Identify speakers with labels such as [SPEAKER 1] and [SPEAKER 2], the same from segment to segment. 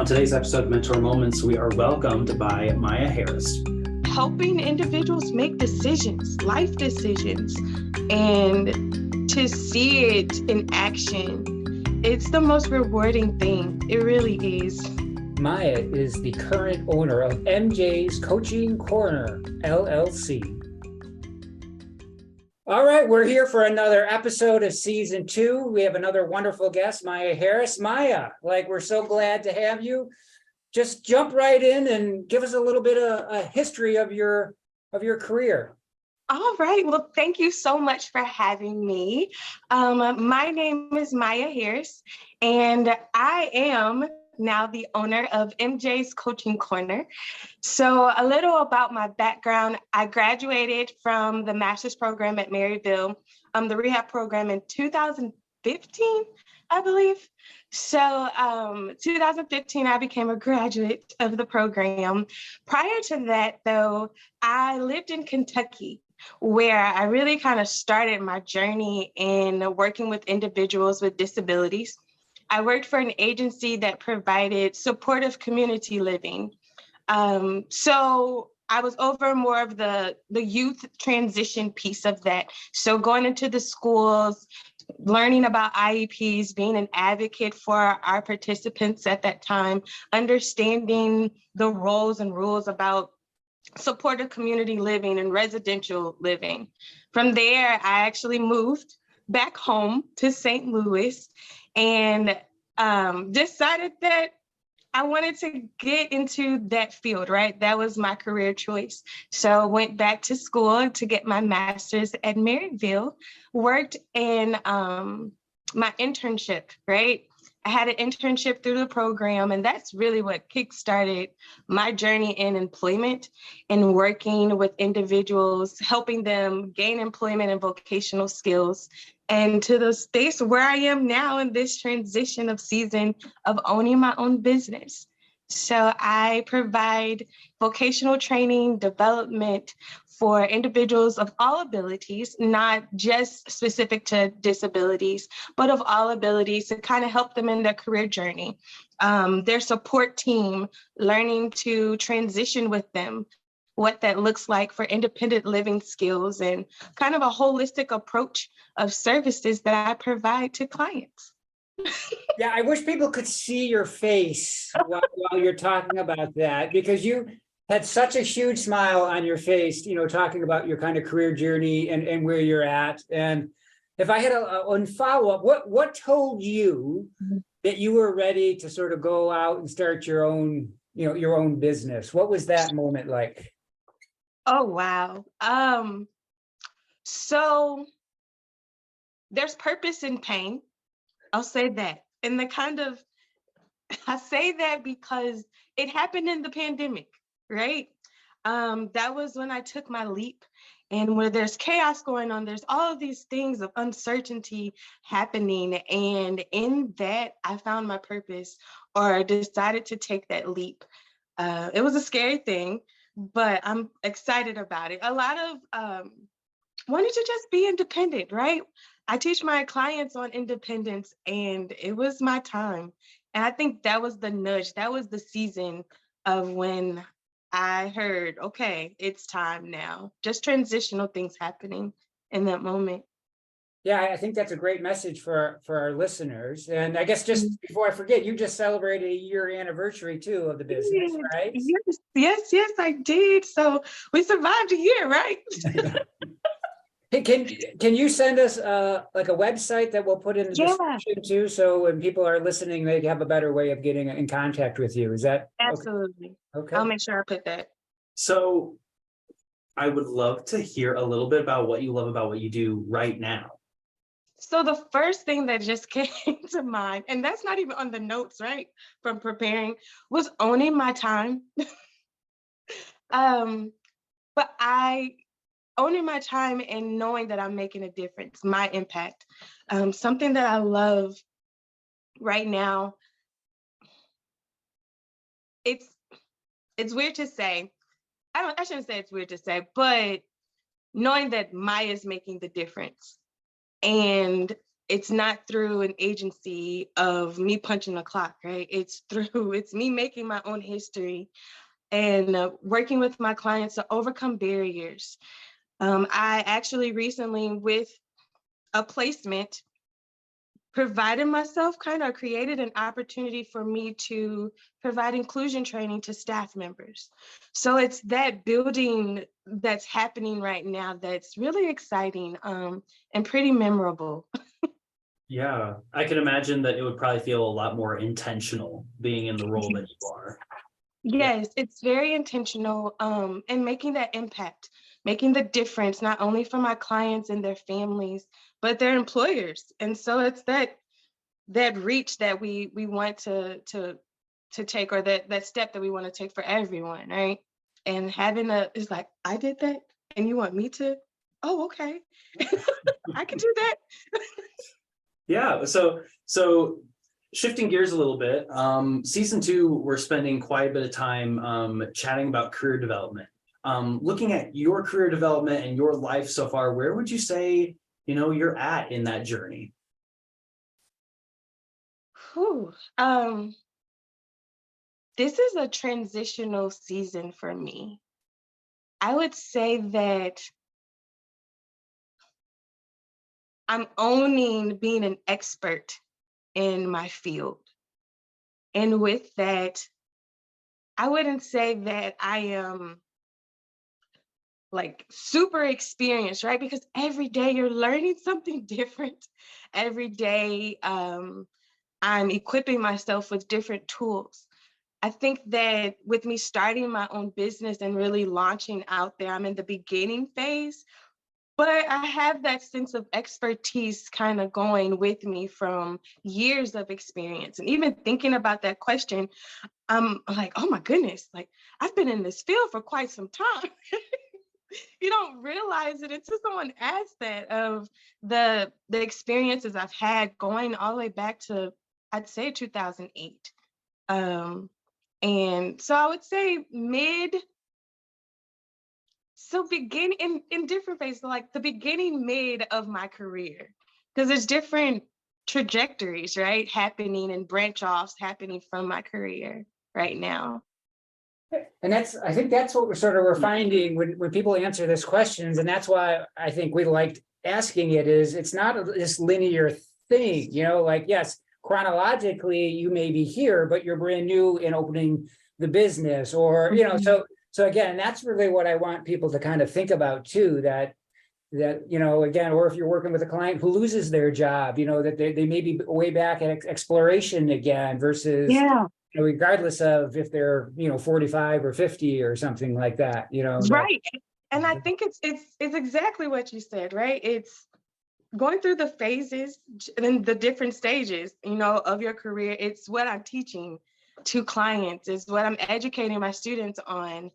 [SPEAKER 1] today's episode of Mentor Moments, we are welcomed by Maya Harris.
[SPEAKER 2] Helping individuals make decisions, life decisions, and to see it in action, it's the most rewarding thing. It really is.
[SPEAKER 3] Maya is the current owner of MJ's Coaching Corner, LLC. All right, we're here for another episode of season 2. We have another wonderful guest, Maya Harris. Maya, we're so glad to have you. Just jump right in and give us a little bit of a history of your career.
[SPEAKER 2] All right. Well, thank you so much for having me. My name is Maya Harris, and I am now the owner of MJ's Coaching Corner. So a little about my background. I graduated from the master's program at Maryville, the rehab program in 2015, I believe. So 2015, I became a graduate of the program. Prior to that, though, I lived in Kentucky, where I really kind of started my journey in working with individuals with disabilities. I worked for an agency that provided supportive community living. So I was over more of the youth transition piece of that. So going into the schools, learning about IEPs, being an advocate for our participants at that time, understanding the roles and rules about supportive community living and residential living. From there, I actually moved back home to St. Louis and decided that I wanted to get into that field, right? That was my career choice. So went back to school to get my master's at Maryville, worked in my internship, right? I had an internship through the program, and that's really what kickstarted my journey in employment and working with individuals, helping them gain employment and vocational skills, and to the space where I am now in this transition of season of owning my own business. So I provide vocational training, development for individuals of all abilities, not just specific to disabilities, but of all abilities to kind of help them in their career journey. Their support team, learning to transition with them, what that looks like for independent living skills, and kind of a holistic approach of services that I provide to clients.
[SPEAKER 3] Yeah, I wish people could see your face while you're talking about that, because you had such a huge smile on your face, talking about your kind of career journey and where you're at. And if I had a follow-up, what told you that you were ready to sort of go out and start your own, your own business? What was that moment like?
[SPEAKER 2] Oh, wow. So there's purpose in pain. I'll say that. And I say that because it happened in the pandemic, right? That was when I took my leap, and where there's chaos going on, there's all of these things of uncertainty happening. And in that, I found my purpose, or decided to take that leap. It was a scary thing, but I'm excited about it. A lot of wanted to just be independent, right? I teach my clients on independence, and it was my time. And I think that was the nudge. That was the season of when I heard, okay, it's time now. Just transitional things happening in that moment.
[SPEAKER 3] Yeah, I think that's a great message for our listeners. And I guess just before I forget, you just celebrated a year anniversary too of the business, right?
[SPEAKER 2] Yes, I did. So we survived a year, right?
[SPEAKER 3] Hey, can you send us like a website that we'll put in the description too, so when people are listening, they have a better way of getting in contact with you? Is that
[SPEAKER 2] absolutely okay? I'll make sure I put that.
[SPEAKER 1] So I would love to hear a little bit about what you love about what you do right now.
[SPEAKER 2] So the first thing that just came to mind, and that's not even on the notes, right, from preparing, was owning my time. But owning my time and knowing that I'm making a difference, my impact. Something that I love right now, it's weird to say. I shouldn't say it's weird to say, but knowing that Maya's making the difference. And it's not through an agency of me punching the clock, right? It's me making my own history and working with my clients to overcome barriers. I actually recently, with a placement, provided myself, kind of created an opportunity for me to provide inclusion training to staff members. So it's that building that's happening right now that's really exciting and pretty memorable.
[SPEAKER 1] Yeah, I can imagine that it would probably feel a lot more intentional being in the role that you are.
[SPEAKER 2] Yes, it's very intentional and making that impact, making the difference, not only for my clients and their families, but their employers. And so it's that reach that we want to take, or that step that we want to take for everyone, right? And having it's like, I did that and you want me to, oh, okay. I can do that.
[SPEAKER 1] Yeah, so shifting gears a little bit, season 2, we're spending quite a bit of time chatting about career development. Looking at your career development and your life so far, where would you say, you're at in that journey?
[SPEAKER 2] Whew. This is a transitional season for me. I would say that I'm owning being an expert in my field. And with that, I wouldn't say that I am like super experienced, right? Because every day you're learning something different. Every day I'm equipping myself with different tools. I think that with me starting my own business and really launching out there, I'm in the beginning phase, but I have that sense of expertise kind of going with me from years of experience. And even thinking about that question, I'm like, oh my goodness, like I've been in this field for quite some time. You don't realize it until someone asks that, of the experiences I've had going all the way back to, I'd say 2008. And so I would say begin in different phases, like the beginning, mid of my career, because there's different trajectories, right, happening and branch offs happening from my career right now.
[SPEAKER 3] And I think that's what we're finding when people answer this questions. And that's why I think we liked asking it, is it's not this linear thing, like, yes, chronologically you may be here, but you're brand new in opening the business, or, so again, that's really what I want people to kind of think about too, that, again, or if you're working with a client who loses their job, that they may be way back at exploration again versus, regardless of if they're, 45 or 50 or something like that,
[SPEAKER 2] Right. And I think it's exactly what you said, right? It's going through the phases and the different stages, of your career. It's what I'm teaching to clients, it's what I'm educating my students on.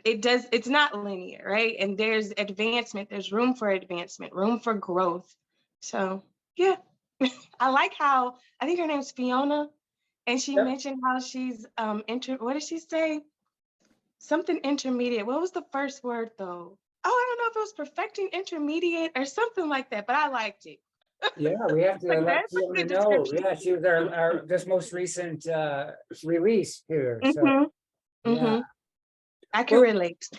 [SPEAKER 2] It's not linear, right? And there's advancement, there's room for advancement, room for growth. So yeah, I like how, I think her name's Fiona, and she mentioned how she's what did she say? Something intermediate. What was the first word though? Oh, I don't know if it was perfecting intermediate or something like that, but I liked it.
[SPEAKER 3] Yeah, we have to
[SPEAKER 2] Like,
[SPEAKER 3] let
[SPEAKER 2] that's a
[SPEAKER 3] Fiona
[SPEAKER 2] good
[SPEAKER 3] know.
[SPEAKER 2] description.
[SPEAKER 3] Yeah, she was our just most recent release here. So yeah.
[SPEAKER 2] I can relate.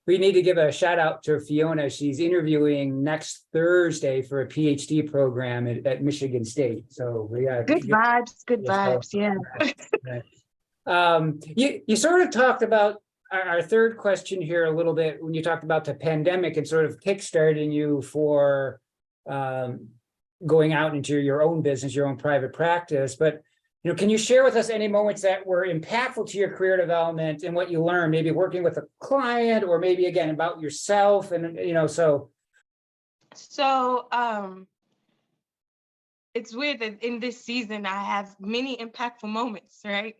[SPEAKER 3] We need to give a shout out to Fiona. She's interviewing next Thursday for a PhD program at Michigan State. So we got
[SPEAKER 2] Good vibes, yeah.
[SPEAKER 3] You sort of talked about our third question here a little bit when you talked about the pandemic and sort of kickstarting you for going out into your own business, your own private practice. But can you share with us any moments that were impactful to your career development and what you learned, maybe working with a client, or maybe again about yourself, and so.
[SPEAKER 2] So it's weird that in this season I have many impactful moments, right?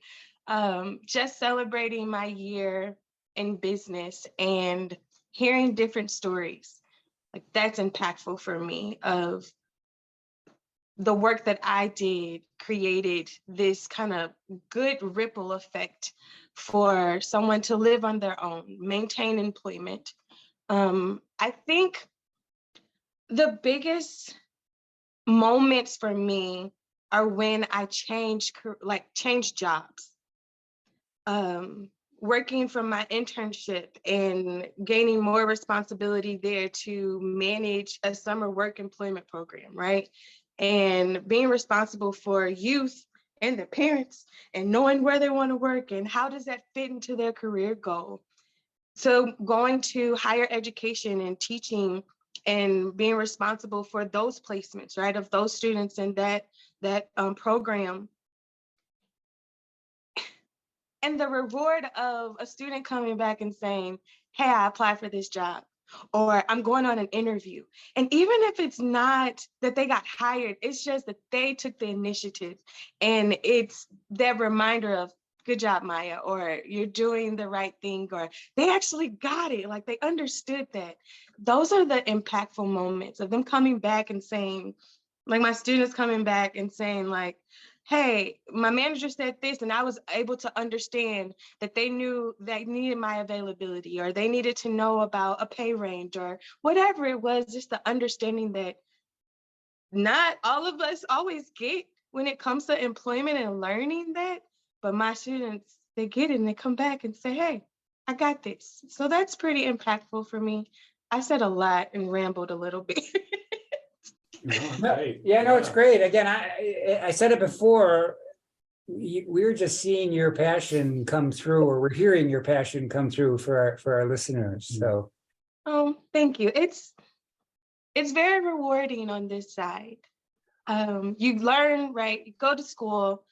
[SPEAKER 2] Just celebrating my year in business and hearing different stories, like that's impactful for me, of the work that I did created this kind of good ripple effect for someone to live on their own, maintain employment. I think The biggest moments for me are when I change jobs. Working from my internship and gaining more responsibility there to manage a summer work employment program, right? And being responsible for youth and their parents and knowing where they want to work and how does that fit into their career goal. So going to higher education and teaching and being responsible for those placements, right, of those students in that program. And the reward of a student coming back and saying, hey, I applied for this job, or I'm going on an interview. And even if it's not that they got hired, it's just that they took the initiative. And it's that reminder of, good job, Maya, or you're doing the right thing, or they actually got it, like they understood that. Those are the impactful moments of them coming back and saying, like my students coming back and saying like, hey, my manager said this, and I was able to understand that they knew they needed my availability, or they needed to know about a pay range, or whatever it was, just the understanding that not all of us always get when it comes to employment and learning that, but my students, they get it and they come back and say, hey, I got this. So that's pretty impactful for me. I said a lot and rambled a little bit.
[SPEAKER 1] Great.
[SPEAKER 3] Yeah, no, it's great. Again, I said it before, we're just seeing your passion come through, or we're hearing your passion come through for our listeners. So,
[SPEAKER 2] Oh, thank you. It's very rewarding on this side. You learn, right? You go to school,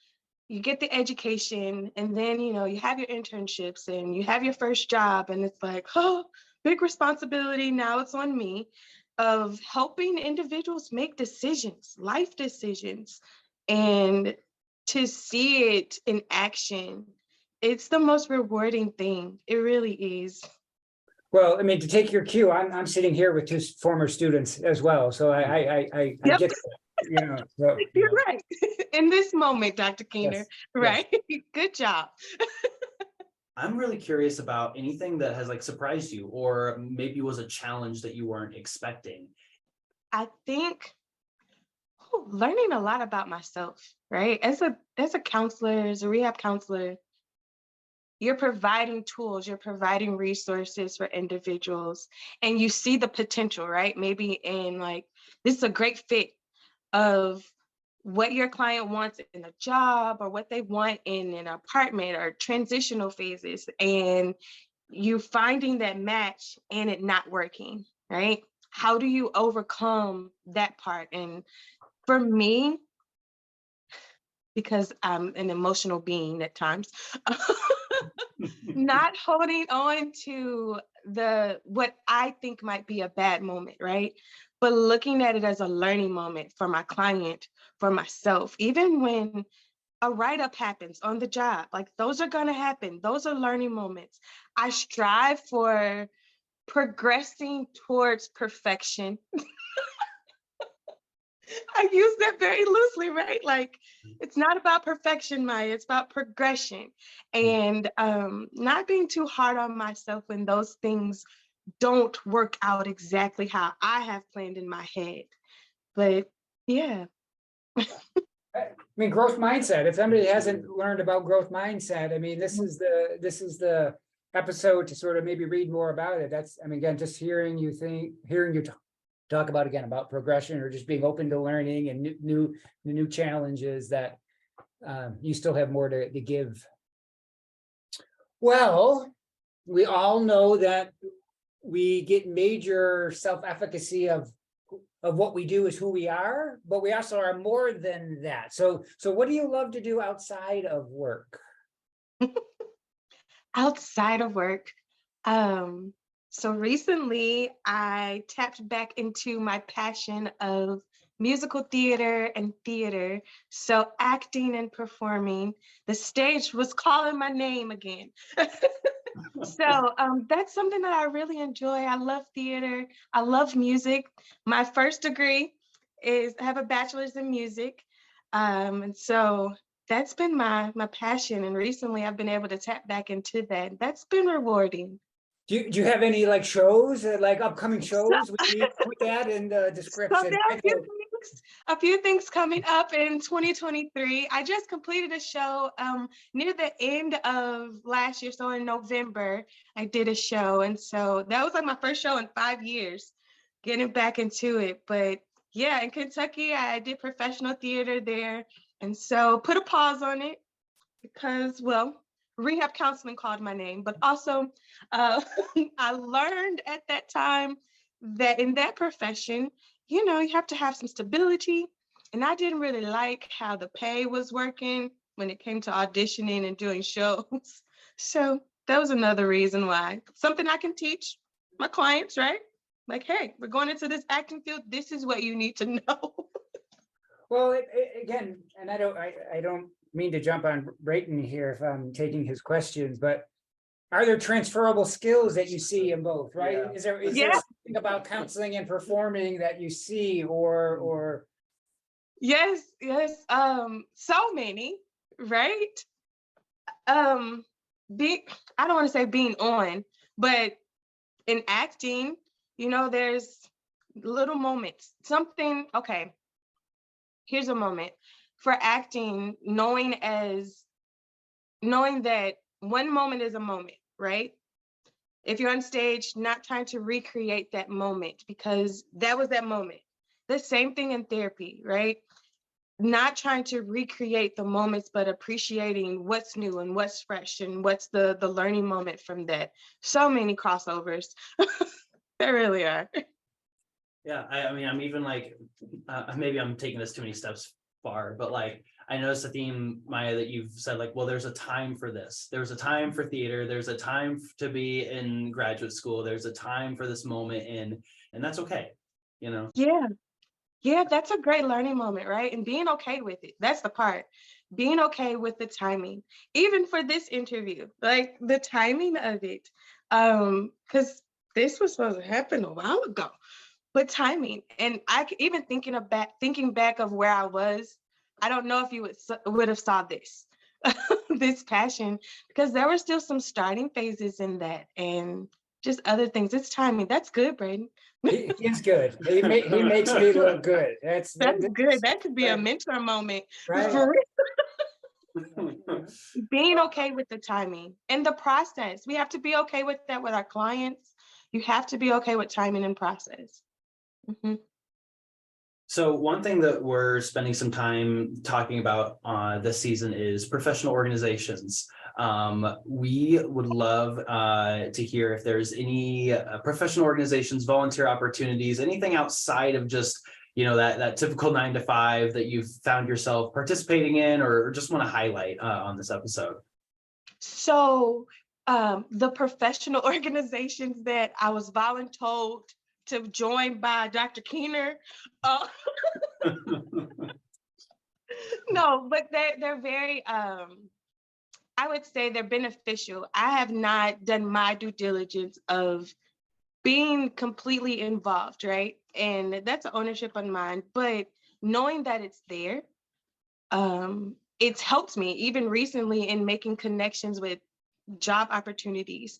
[SPEAKER 2] you get the education, and then, you know, you have your internships and you have your first job, and it's like, oh, big responsibility. Now it's on me of helping individuals make decisions, life decisions, and to see it in action. It's the most rewarding thing. It really is.
[SPEAKER 3] well, I mean, to take your cue, I'm sitting here with two former students as well. So I
[SPEAKER 2] Yep.
[SPEAKER 3] get, you know, so,
[SPEAKER 2] You're right. In this moment, Dr. Keener,
[SPEAKER 3] yes,
[SPEAKER 2] right? Good job.
[SPEAKER 1] I'm really curious about anything that has like surprised you, or maybe was a challenge that you weren't expecting.
[SPEAKER 2] I think learning a lot about myself, right? As a counselor, as a rehab counselor, you're providing tools, you're providing resources for individuals, and you see the potential, right? Maybe in like, this is a great fit of what your client wants in a job, or what they want in an apartment, or transitional phases, and you finding that match and it not working, right? How do you overcome that part? And for me, because I'm an emotional being at times, not holding on to what I think might be a bad moment, right? But looking at it as a learning moment for my client, for myself, even when a write-up happens on the job, like those are gonna happen. Those are learning moments. I strive for progressing towards perfection. I use that very loosely, right? Like, it's not about perfection, Maya, it's about progression. And not being too hard on myself when those things don't work out exactly how I have planned in my head. But yeah.
[SPEAKER 3] I mean, growth mindset. If somebody hasn't learned about growth mindset, I mean, this is the episode to sort of maybe read more about it. That's, I mean, again, just hearing you talk about, again, about progression, or just being open to learning and new challenges that you still have more to give. Well, we all know that we get major self-efficacy of what we do is who we are, but we also are more than that. So what do you love to do outside of work?
[SPEAKER 2] Outside of work. So recently I tapped back into my passion of musical theater and theater. So acting and performing, the stage was calling my name again. So that's something that I really enjoy. I love theater. I love music. My first degree is I have a bachelor's in music. And so that's been my passion. And recently I've been able to tap back into that. That's been rewarding.
[SPEAKER 3] Do you have any like shows, like upcoming shows? We need to put that in the
[SPEAKER 2] So
[SPEAKER 3] description.
[SPEAKER 2] there are a few things coming up in 2023. I just completed a show near the end of last year. So in November, I did a show. And so that was like my first show in 5 years, getting back into it. But yeah, in Kentucky, I did professional theater there. And so put a pause on it because, well, rehab counseling called my name, but also I learned at that time that in that profession, you know, you have to have some stability. And I didn't really like how the pay was working when it came to auditioning and doing shows. So that was another reason why. Something I can teach my clients, right? Like, hey, we're going into this acting field. This is what you need to know.
[SPEAKER 3] Well, again, and I don't mean to jump on Brayton here if I'm taking his questions, but are there transferable skills that you see in both, right?
[SPEAKER 1] Yeah.
[SPEAKER 3] Is there
[SPEAKER 2] Yeah.
[SPEAKER 3] something about counseling and performing that you see or
[SPEAKER 2] Yes, yes. So many, right? Be I don't want to say being on, but in acting, you know, there's little moments. Something, okay, here's a moment. For acting, knowing that one moment is a moment, right? If you're on stage, not trying to recreate that moment because that was that moment. The same thing in therapy, right? Not trying to recreate the moments, but appreciating what's new and what's fresh and what's the learning moment from that. So many crossovers. There really are.
[SPEAKER 1] Yeah, I mean, I'm even like, maybe I'm taking this too many steps far, but like, I noticed a theme, Maya, that you've said like, well, there's a time for this. There's a time for theater. There's a time to be in graduate school. There's a time for this moment and that's okay, you know?
[SPEAKER 2] Yeah. Yeah, that's a great learning moment, right? And being okay with it. That's the part. Being okay with the timing. Even for this interview, like the timing of it. Because this was supposed to happen a while ago. But timing. And even thinking back of where I was, I don't know if you would have saw this, this passion, because there were still some starting phases in that and just other things. It's timing. That's good, Braden.
[SPEAKER 3] he is good. He makes me look good.
[SPEAKER 2] That's good. That could be a mentor moment.
[SPEAKER 3] right.
[SPEAKER 2] For real. Being okay with the timing and the process. We have to be okay with that with our clients. You have to be okay with timing and process. Mhm.
[SPEAKER 1] So one thing that we're spending some time talking about this season is professional organizations. We would love to hear if there's any professional organizations, volunteer opportunities, anything outside of just, you know, that typical 9 to 5 that you've found yourself participating in or just want to highlight on this episode.
[SPEAKER 2] So the professional organizations that I was voluntold to join by Dr. Keener. No, but they're very, I would say they're beneficial. I have not done my due diligence of being completely involved, right? And that's an ownership on mine, but knowing that it's there, it's helped me even recently in making connections with job opportunities,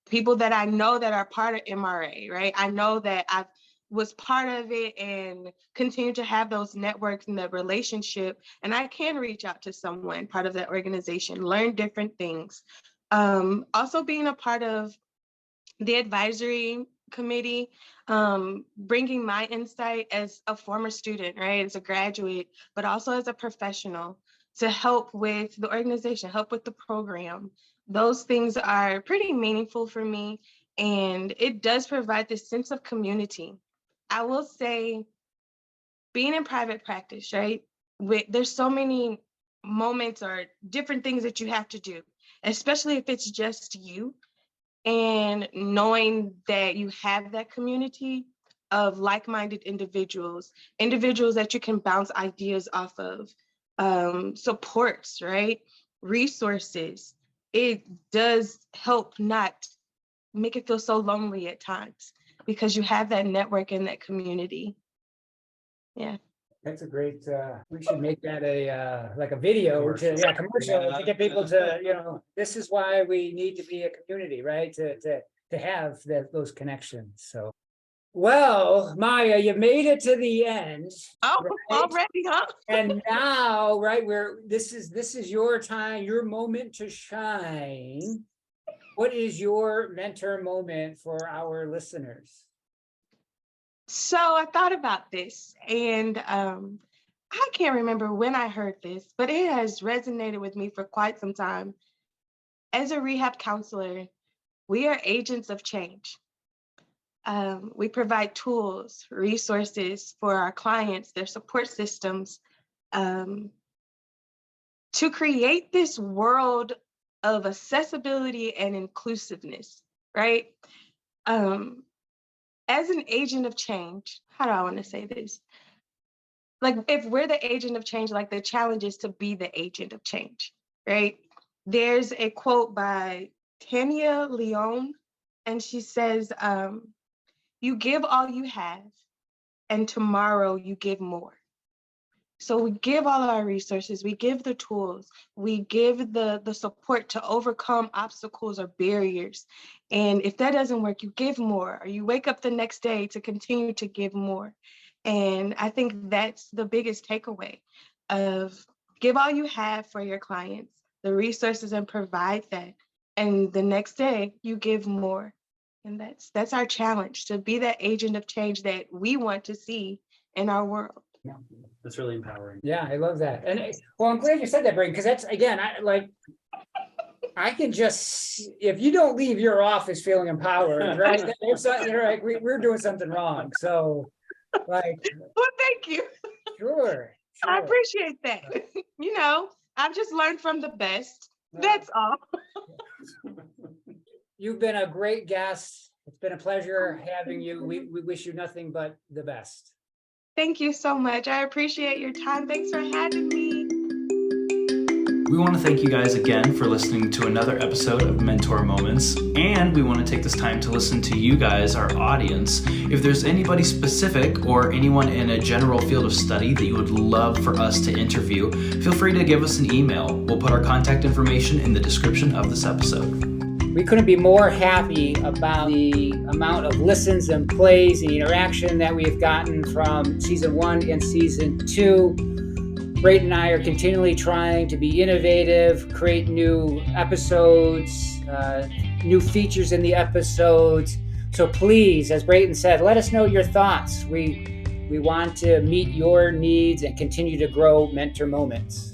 [SPEAKER 2] people that I know that are part of MRA, right? I know that I was part of it and continue to have those networks and that relationship. And I can reach out to someone part of that organization, learn different things. Also being a part of the advisory committee, bringing my insight as a former student, right? As a graduate, but also as a professional to help with the organization, help with the program. Those things are pretty meaningful for me. And it does provide this sense of community. I will say being in private practice, right? There's so many moments or different things that you have to do, especially if it's just you. And knowing that you have that community of like-minded individuals that you can bounce ideas off of, supports, right? Resources. It does help not make it feel so lonely at times because you have that network and that community. Yeah.
[SPEAKER 3] That's a great, we should make that a, like a video commercial to get people to, you know, this is why we need to be a community, right? To to have those connections. So, well, Maya, you made it to the end.
[SPEAKER 2] Oh,
[SPEAKER 3] right?
[SPEAKER 2] already, huh?
[SPEAKER 3] And now, right, this is your time, your moment to shine. What is your mentor moment for our listeners?
[SPEAKER 2] So I thought about this, and I can't remember when I heard this, but it has resonated with me for quite some time. As a rehab counselor, we are agents of change. We provide tools, resources for our clients, their support systems, to create this world of accessibility and inclusiveness, right? As an agent of change, how do I want to say this? Like, if we're the agent of change, like, the challenge is to be the agent of change, right? There's a quote by Tanya Leon, and she says, you give all you have, and tomorrow you give more. So we give all our resources, we give the tools, we give the support to overcome obstacles or barriers. And if that doesn't work, you give more, or you wake up the next day to continue to give more. And I think that's the biggest takeaway of give all you have for your clients, the resources, and provide that. And the next day you give more. And that's our challenge, to be that agent of change that we want to see in our world.
[SPEAKER 1] Yeah, that's really empowering.
[SPEAKER 3] Yeah, I love that. And well, I'm glad you said that, Brayden, because that's, again, I can just, if you don't leave your office feeling empowered, right? There's something, like we're doing something wrong. So, like,
[SPEAKER 2] Well, thank you.
[SPEAKER 3] sure.
[SPEAKER 2] I appreciate that. You know, I've just learned from the best. That's all.
[SPEAKER 3] You've been a great guest. It's been a pleasure having you. We wish you nothing but the best.
[SPEAKER 2] Thank you so much. I appreciate your time. Thanks for having me.
[SPEAKER 1] We want to thank you guys again for listening to another episode of Mentor Moments, and we want to take this time to listen to you guys, our audience. If there's anybody specific or anyone in a general field of study that you would love for us to interview, feel free to give us an email. We'll put our contact information in the description of this episode.
[SPEAKER 3] We couldn't be more happy about the amount of listens and plays and interaction that we've gotten from season 1 and season 2. Brayden and I are continually trying to be innovative, create new episodes, new features in the episodes. So please, as Brayden said, let us know your thoughts. We want to meet your needs and continue to grow Mentor Moments.